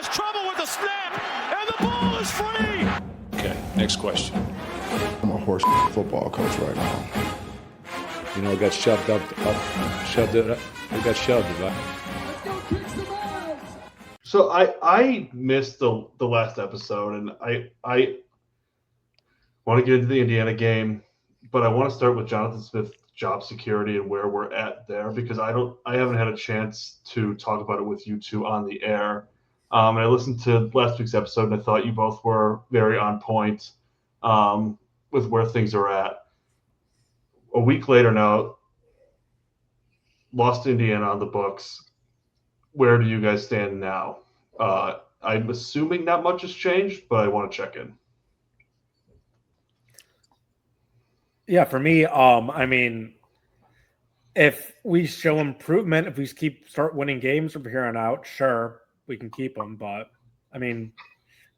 has trouble with the snap, and the ball is free. Okay, next question. I'm a horse football coach right now. You know, it got shoved up, it got shoved, right? So I missed the last episode, and I want to get into the Indiana game, but I want to start with Jonathan Smith job security and where we're at there, because I haven't had a chance to talk about it with you two on the air. And I listened to last week's episode, and I thought you both were very on point with where things are at. A week later now, lost Indiana on the books. Where do you guys stand now? I'm assuming not much has changed, but I want to check in. Yeah, for me, I mean, if we show improvement, if we start winning games from here on out, sure, we can keep them. But I mean,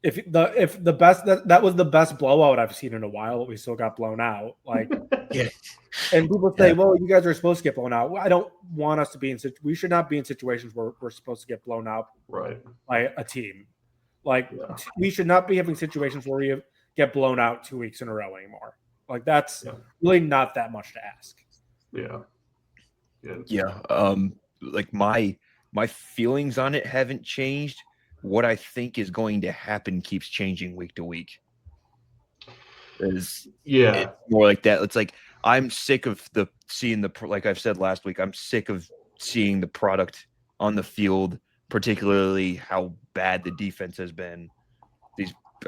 if the best that was the best blowout I've seen in a while, but we still got blown out. Like, Yeah. And people say, well, you guys are supposed to get blown out. I don't want us to be we should not be in situations where we're supposed to get blown out by a team. Like, we should not be having situations where we get blown out 2 weeks in a row anymore. Like, that's really not that much to ask. Like my feelings on it haven't changed. What I think is going to happen keeps changing week to week. It's more like that. It's like, I'm sick of like I've said last week, I'm sick of seeing the product on the field, particularly how bad the defense has been.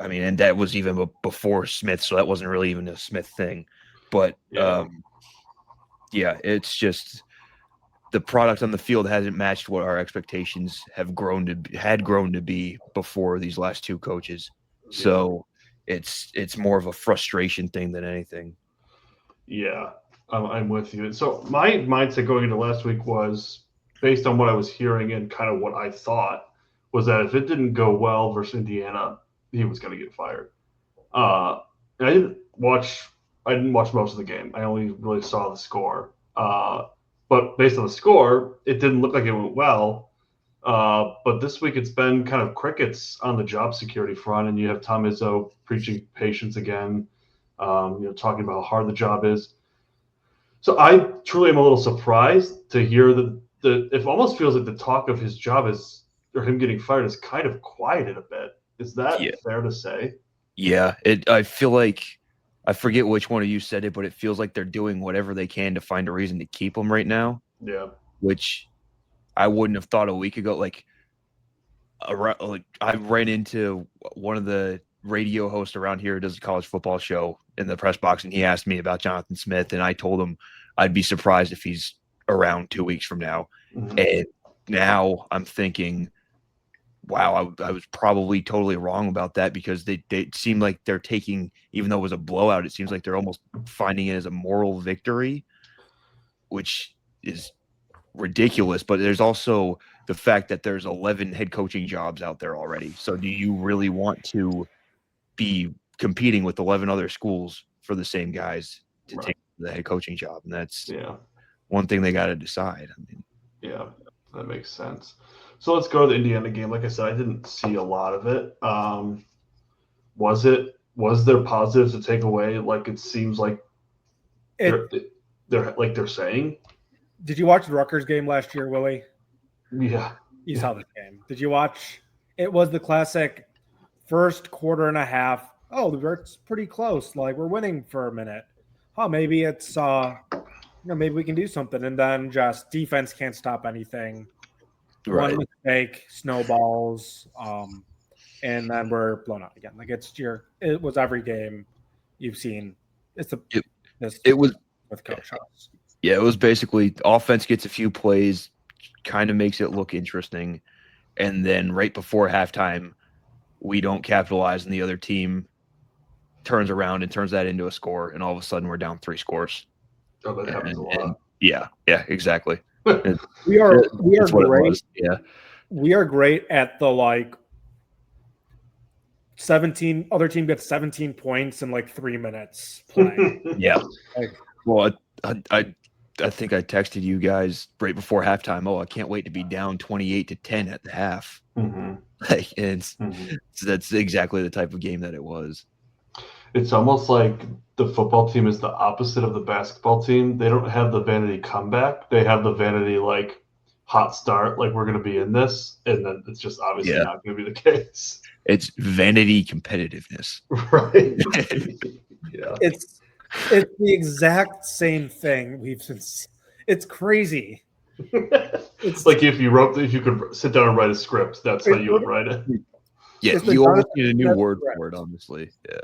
And that was even before Smith, so that wasn't really even a Smith thing. But it's just the product on the field hasn't matched what our expectations had grown to be before these last two coaches. So it's more of a frustration thing than anything. Yeah, I'm with you. So my mindset going into last week was, based on what I was hearing and kind of what I thought, was that if it didn't go well versus Indiana, he was going to get fired. And I didn't watch most of the game. I only really saw the score. But based on the score, it didn't look like it went well. But this week it's been kind of crickets on the job security front, and you have Tom Izzo preaching patience again, talking about how hard the job is. So I truly am a little surprised to hear that it almost feels like the talk of his job or him getting fired is kind of quieted a bit. Is that fair to say? Yeah, I feel like, I forget which one of you said it, but it feels like they're doing whatever they can to find a reason to keep him right now. Yeah. Which I wouldn't have thought a week ago. Like I ran into one of the radio hosts around here who does a college football show in the press box, and he asked me about Jonathan Smith, and I told him I'd be surprised if he's around 2 weeks from now. Mm-hmm. And now I'm thinking, wow, I was probably totally wrong about that, because they seem like they're taking, even though it was a blowout, it seems like they're almost finding it as a moral victory, which is ridiculous. But there's also the fact that there's 11 head coaching jobs out there already. So do you really want to be competing with 11 other schools for the same guys to take the head coaching job? And that's one thing they got to decide. I mean, yeah, that makes sense. So let's go to the Indiana game. Like I said, I didn't see a lot of it. Was there positives to take away? Like, it seems like they're saying. Did you watch the Rutgers game last year, Willie? Yeah. You saw the game. Did you watch? It was the classic first quarter and a half. Oh, it's pretty close. Like, we're winning for a minute. Oh, maybe it's maybe we can do something. And then just defense can't stop anything. Right. One mistake, snowballs, and then we're blown out again. Like, it was every game you've seen. It was with Coach House. Yeah, it was basically offense gets a few plays, kind of makes it look interesting, and then right before halftime, we don't capitalize, and the other team turns around and turns that into a score, and all of a sudden we're down 3 scores. Oh, that happens a lot. Yeah, exactly. We are great. Yeah, we are great at the 17. Other team gets 17 points in 3 minutes playing. Yeah. Well, I think I texted you guys right before halftime. Oh, I can't wait to be down 28-10 at the half. Mm-hmm. Like, and Mhm. that's exactly the type of game that it was. It's almost like the football team is the opposite of the basketball team. They don't have the vanity comeback. They have the vanity like hot start, like we're going to be in this, and then it's just obviously Yeah. not going to be the case. It's vanity competitiveness. Right. Yeah. It's the exact same thing we've been. It's crazy. It's like if you could sit down and write a script, that's how you would write it. Yeah, It's the you almost Jonathan need a new Smith word script. for it, honestly. Yeah.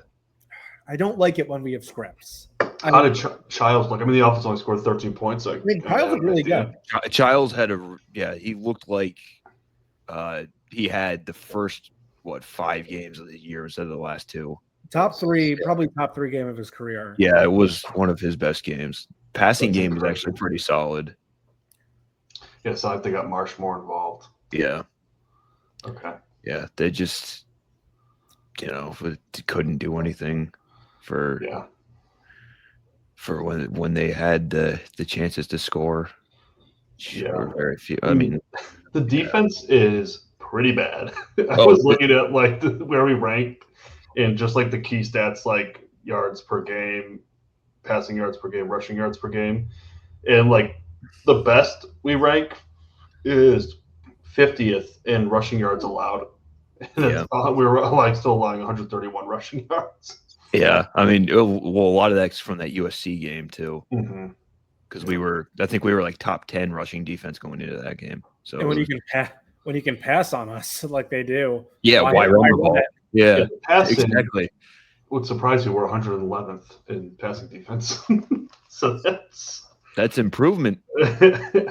I don't like it when we have scripts. How did Childs look? I mean, the offense only scored 13 points. So Childs looked really good. Childs had he looked like he had the first 5 games of the year instead of the last 2. Probably top 3 game of his career. Yeah, it was one of his best games. Passing game was actually pretty solid. Yeah, so they got Marsh more involved. Yeah. Okay. Yeah, they just couldn't do anything for when they had the chances to score. Yeah. Very few. I mean, the defense is pretty bad. I was looking at like where we ranked and just like the key stats, like yards per game, passing yards per game, rushing yards per game, and like the best we rank is 50th in rushing yards allowed. And we were like still allowing 131 rushing yards. Yeah, I mean, a lot of that's from that USC game too, because I think we were like top 10 rushing defense going into that game. So and when you can pass on us like they do, yeah, why run the ball? Yeah, exactly. Would surprise you, we're 111th in passing defense, so that's improvement.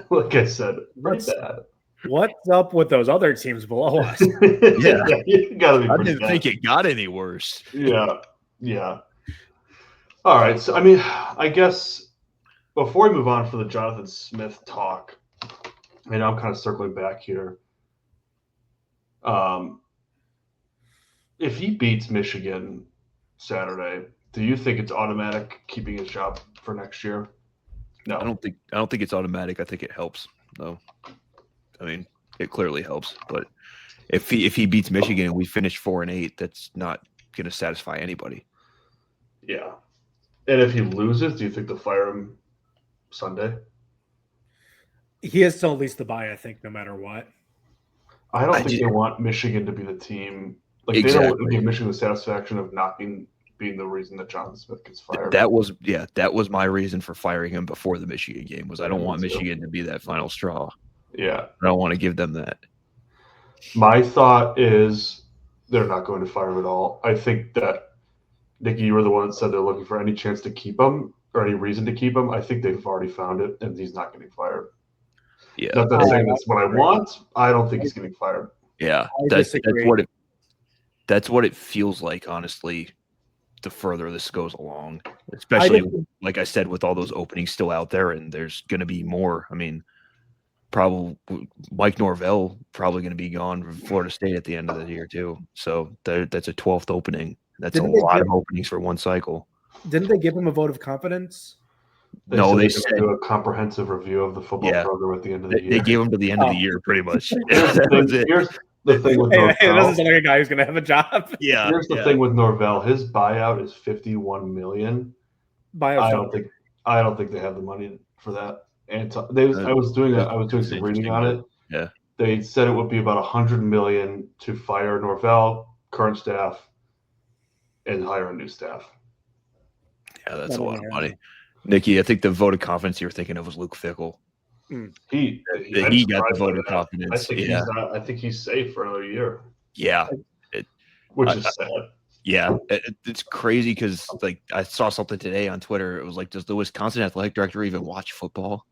Like I said, pretty bad. What's up with those other teams below us? Yeah, you gotta be. I didn't think it got any worse. Yeah. All right. So, I mean, I guess before we move on for the Jonathan Smith talk, and I'm kind of circling back here. If he beats Michigan Saturday, do you think it's automatic keeping his job for next year? No, I don't think it's automatic. I think it helps, though. I mean, it clearly helps. But if he beats Michigan and we finish 4-8, that's not going to satisfy anybody. Yeah. And if he loses, do you think they'll fire him Sunday? He has to at least the bye, I think, no matter what. I don't think they want Michigan to be the team. Like they don't want to give Michigan the satisfaction of not being the reason that Jonathan Smith gets fired. That was my reason for firing him before the Michigan game. Was I don't want Michigan to be that final straw. Yeah. I don't want to give them that. My thought is they're not going to fire him at all. I think that Nikki, you were the one that said they're looking for any chance to keep him or any reason to keep him. I think they've already found it, and he's not getting fired. Yeah, not that saying that's what I want. I don't think he's getting fired. Yeah, that's what it feels like. Honestly, the further this goes along, especially like I said, with all those openings still out there, and there's going to be more. I mean, probably Mike Norvell probably going to be gone from Florida State at the end of the year too. So that's a 12th opening. That's a lot of openings for one cycle. Didn't they give him a vote of confidence? They said do a comprehensive review of the football program at the end of the year. They gave him to the end of the year, pretty much. Here's the thing with Norvell. It doesn't sound like a guy who's going to have a job. Yeah. Here's the thing with Norvell. His buyout is $51 million. I don't think they have the money for that. And I was doing some reading on it. Yeah. They said it would be about $100 million to fire Norvell, current staff, and hire a new staff. Yeah, that's a lot of money. Nikki, I think the vote of confidence you were thinking of was Luke Fickell. He got the vote of confidence. I think he's safe for another year. Yeah. Which is sad. Yeah. It's crazy because like I saw something today on Twitter. It was like, does the Wisconsin athletic director even watch football?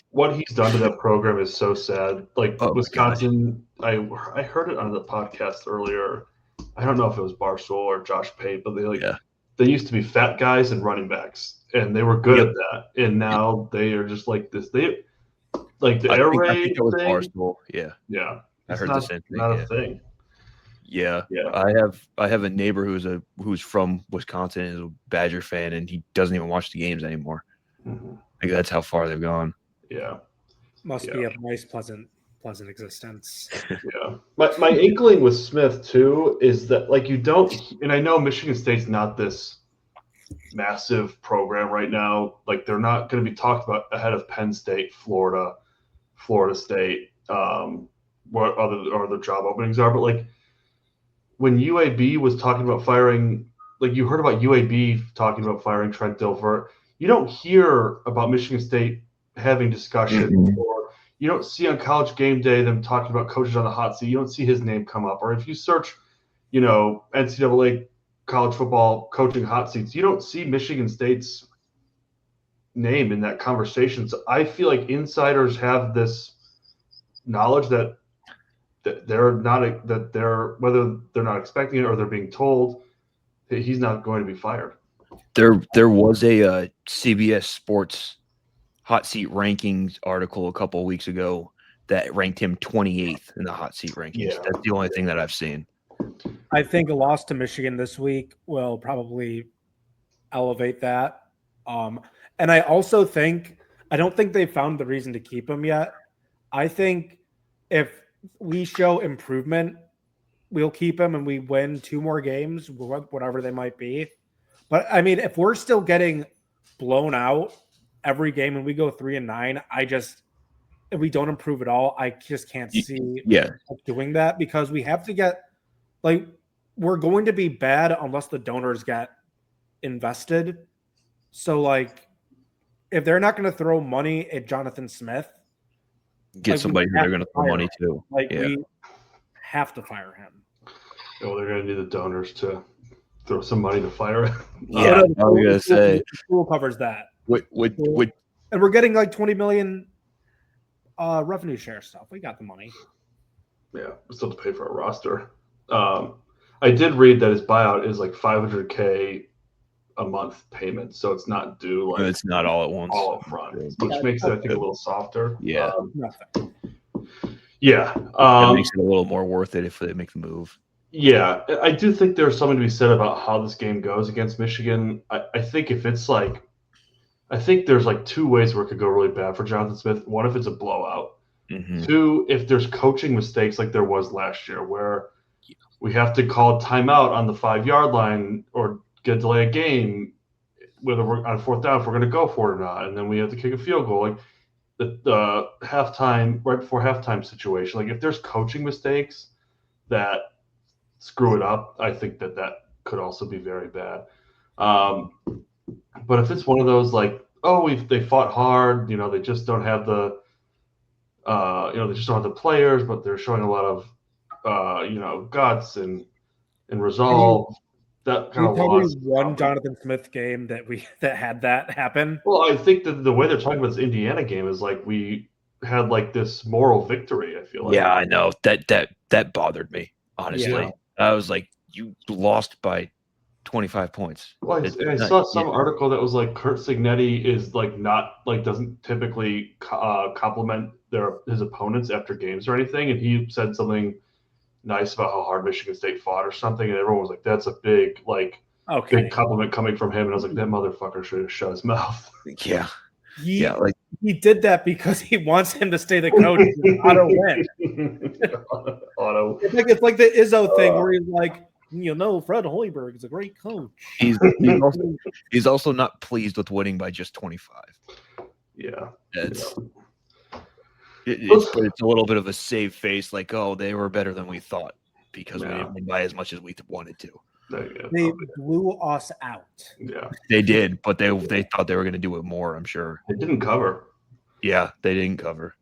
What he's done to that program is so sad. Like Wisconsin, I heard it on the podcast earlier. I don't know if it was Barstool or Josh Pate, but they used to be fat guys and running backs, and they were good at that. And now they are just like this. They like the air raid. I think it was Barstool. Yeah. I heard the same thing. Not a thing. Yeah. I have a neighbor who's from Wisconsin, is a Badger fan, and he doesn't even watch the games anymore. Mm-hmm. Like that's how far they've gone. Yeah. Must be a nice, pleasant pleasant existence. Yeah. My inkling with Smith too is that like you don't, and I know Michigan State's not this massive program right now. Like they're not going to be talked about ahead of Penn State, Florida State, what other job openings are. But like when UAB was talking about firing, like you heard about UAB talking about firing Trent Dilfer, you don't hear about Michigan State having discussions, or you don't see on College Game Day them talking about coaches on the hot seat. You don't see his name come up. Or if you search, NCAA college football coaching hot seats, you don't see Michigan State's name in that conversation. So I feel like insiders have this knowledge that they're not, whether they're not expecting it or they're being told that he's not going to be fired. There was a CBS Sports hot seat rankings article a couple of weeks ago that ranked him 28th in the hot seat rankings. Yeah. That's the only thing that I've seen. I think a loss to Michigan this week will probably elevate that. And I also think I don't think they found the reason to keep him yet. I think if we show improvement, we'll keep him and we win 2 more games, whatever they might be. But I mean, if we're still getting blown out every game and we go 3-9, if we don't improve at all, I just can't see doing that, because we have to get, like, we're going to be bad unless the donors get invested. So, like, if they're not going to throw money at Jonathan Smith, get somebody who they're going to throw money to. We have to fire him. Oh, they're going to need the donors to throw some money to fire him. Yeah, I was going to say. The school covers that. And we're getting like $20 million revenue share stuff. We got the money. Yeah, we still have to pay for a roster. I did read that his buyout is like $500K a month payment, so it's not due. Like, it's not all at once, all up front, which makes it, I think, a little softer. Yeah, it makes it a little more worth it if they make the move. Yeah, I do think there's something to be said about how this game goes against Michigan. I think if it's like, I think there's like 2 ways where it could go really bad for Jonathan Smith. One, if it's a blowout. Mm-hmm. 2, if there's coaching mistakes like there was last year, where we have to call a timeout on the 5-yard line or get delay a game, whether we're on 4th down, if we're going to go for it or not, and then we have to kick a field goal. Like the halftime, right before halftime situation. Like if there's coaching mistakes that screw it up, I think that could also be very bad. But if it's one of those like, they fought hard, they just don't have the, they just don't have the players, but they're showing a lot of, guts and resolve. That kind of loss. One Jonathan Smith game that had that happen. Well, I think that the way they're talking about this Indiana game is like we had like this moral victory. I feel like. Yeah, I know that bothered me, honestly. Yeah. I was like, you lost by 25 points. Well, I saw some article that was like Kurt Signetti is like not like doesn't typically compliment his opponents after games or anything, and he said something nice about how hard Michigan State fought or something, and everyone was like, that's a big big compliment coming from him. And I was like, that motherfucker should have shut his mouth. Yeah. He did that because he wants him to stay the coach. Auto win. Auto. It's like the Izzo thing where he's like, Fred Hoiberg is a great coach. He's also not pleased with winning by just 25. Yeah. It's a little bit of a save face, like, they were better than we thought because we didn't win by as much as we wanted to. They blew us out. Yeah, they did, but they thought they were going to do it more. I'm sure they didn't cover. Yeah, they didn't cover.